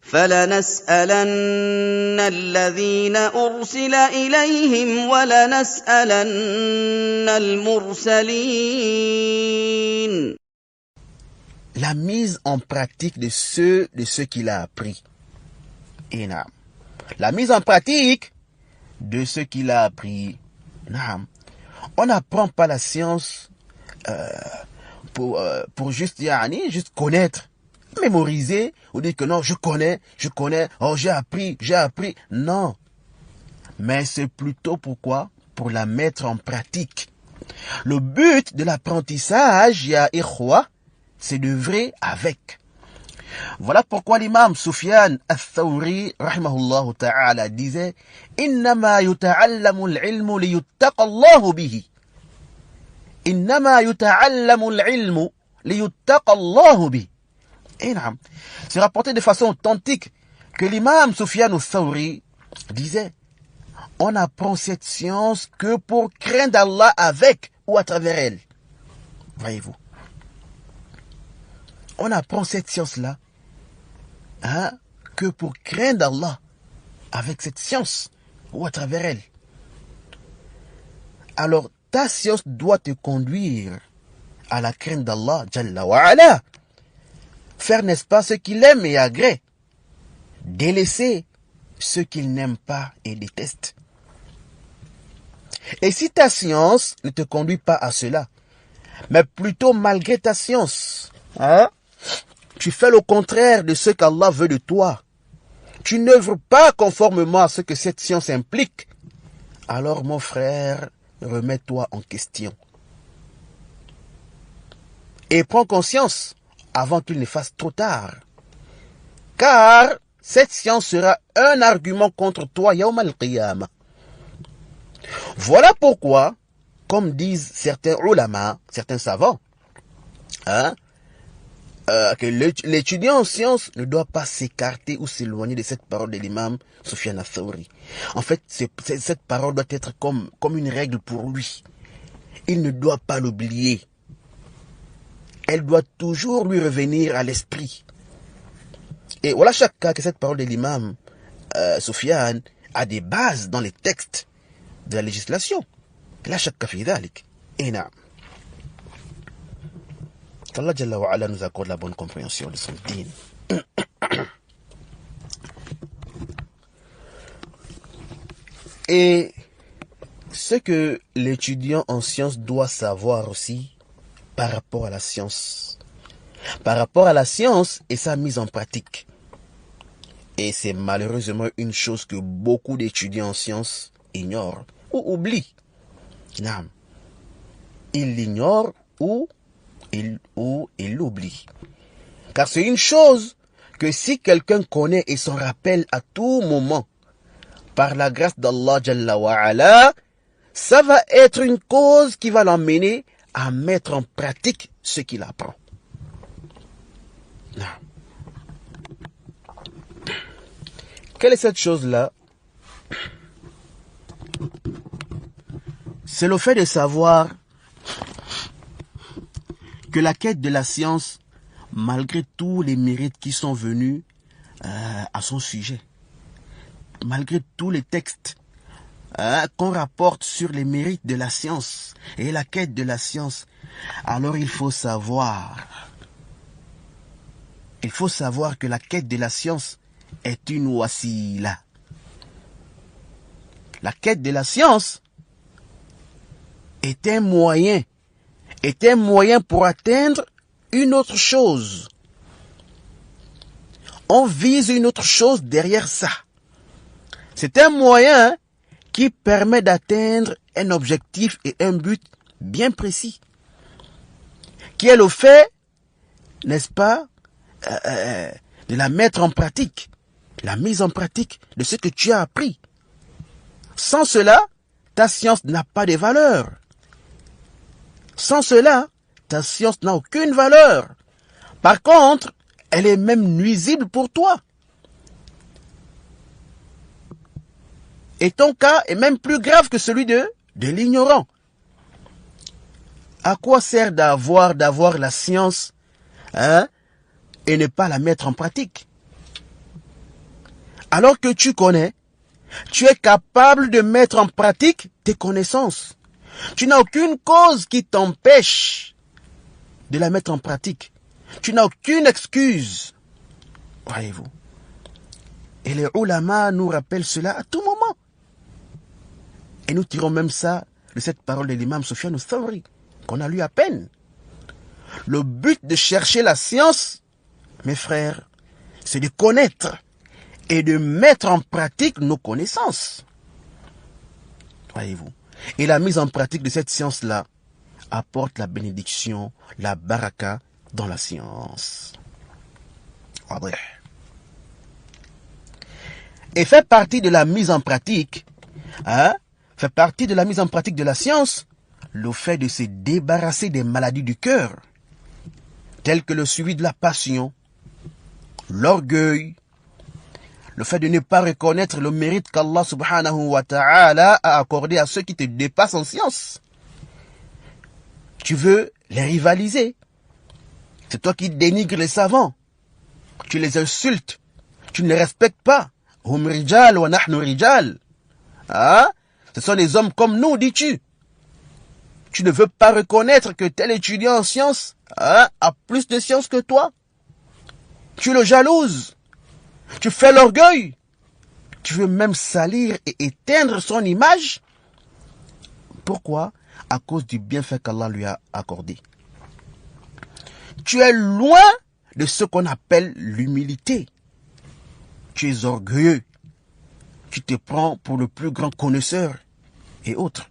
فَلَنَسْأَلَنَّ الَّذِينَ أُرْسِلَ إِلَيْهِمْ وَلَنَسْأَلَنَّ الْمُرْسَلِينَ. La mise en pratique de ce qu'il a appris. La mise en pratique de ce qu'il a appris. On n'apprend pas la science pour juste connaître, mémoriser, ou dire que non, je connais, oh j'ai appris. Non. Mais c'est plutôt pourquoi? Pour la mettre en pratique. Le but de l'apprentissage, ya ikhwa, c'est d'œuvrer avec. Voilà pourquoi l'imam Sufyan al-Thawri, rahimahullah ta'ala, disait « Innama yuta'allamu al-ilmu liyuttaqa Allahu bihi » Innama yuta'allamu al-ilmu liyuttaqa Allahu bihi. C'est rapporté de façon authentique que l'imam Sufyan al-Thawri disait « On apprend cette science que pour craindre Allah avec ou à travers elle. » Voyez-vous. On apprend cette science-là que pour craindre Allah avec cette science ou à travers elle. Alors, ta science doit te conduire à la crainte d'Allah, Jalla wa ala. Faire, n'est-ce pas, ce qu'il aime et agrée. Délaisser ce qu'il n'aime pas et déteste. Et si ta science ne te conduit pas à cela, mais plutôt malgré ta science, tu fais le contraire de ce qu'Allah veut de toi, tu n'œuvres pas conformément à ce que cette science implique, alors mon frère, remets-toi en question. Et prends conscience avant qu'il ne fasse trop tard. Car cette science sera un argument contre toi, Yawm al-Qiyamah. Voilà pourquoi, comme disent certains ulama, certains savants, que l'étudiant en sciences ne doit pas s'écarter ou s'éloigner de cette parole de l'imam Sufyan al-Thawri. En fait, cette parole doit être comme une règle pour lui. Il ne doit pas l'oublier. Elle doit toujours lui revenir à l'esprit. Et voilà chaque cas que cette parole de l'imam Sufyan a des bases dans les textes de la législation. La chaque cas fi dhalik. Qu'Allah Jalla wa Ala nous accorde la bonne compréhension de son dîn. Et ce que l'étudiant en sciences doit savoir aussi par rapport à la science. Par rapport à la science et sa mise en pratique. Et c'est malheureusement une chose que beaucoup d'étudiants en sciences ignorent ou oublient. Ils l'ignorent ou il l'oublie. Car c'est une chose que si quelqu'un connaît et s'en rappelle à tout moment, par la grâce d'Allah Jalla wa Ala, ça va être une cause qui va l'emmener à mettre en pratique ce qu'il apprend. Quelle est cette chose-là? C'est le fait de savoir que la quête de la science, malgré tous les mérites qui sont venus à son sujet, malgré tous les textes qu'on rapporte sur les mérites de la science et la quête de la science, alors il faut savoir que la quête de la science est une wasila. La quête de la science est un moyen pour atteindre une autre chose. On vise une autre chose derrière ça. C'est un moyen qui permet d'atteindre un objectif et un but bien précis, qui est le fait, n'est-ce pas, de la mettre en pratique, la mise en pratique de ce que tu as appris. Sans cela, ta science n'a pas de valeur. Sans cela, ta science n'a aucune valeur. Par contre, elle est même nuisible pour toi. Et ton cas est même plus grave que celui de l'ignorant. À quoi sert d'avoir la science et ne pas la mettre en pratique? Alors que tu connais, tu es capable de mettre en pratique tes connaissances. Tu n'as aucune cause qui t'empêche de la mettre en pratique. Tu n'as aucune excuse. Voyez-vous. Et les ulama nous rappellent cela à tout moment. Et nous tirons même ça de cette parole de l'imam Sufyan al-Thawri, qu'on a lu à peine. Le but de chercher la science, mes frères, c'est de connaître et de mettre en pratique nos connaissances. Voyez-vous. Et la mise en pratique de cette science-là apporte la bénédiction, la baraka dans la science. Et fait partie de la mise en pratique, fait partie de la mise en pratique de la science, le fait de se débarrasser des maladies du cœur, telles que le suivi de la passion, l'orgueil, le fait de ne pas reconnaître le mérite qu'Allah subhanahu wa ta'ala a accordé à ceux qui te dépassent en science. Tu veux les rivaliser. C'est toi qui dénigres les savants. Tu les insultes. Tu ne les respectes pas. Hum rijal wa nahnu rijal. Ce sont des hommes comme nous, dis-tu. Tu ne veux pas reconnaître que tel étudiant en sciences a plus de science que toi. Tu le jalouses. Tu fais l'orgueil. Tu veux même salir et éteindre son image. Pourquoi? À cause du bienfait qu'Allah lui a accordé. Tu es loin de ce qu'on appelle l'humilité. Tu es orgueilleux. Tu te prends pour le plus grand connaisseur et autres.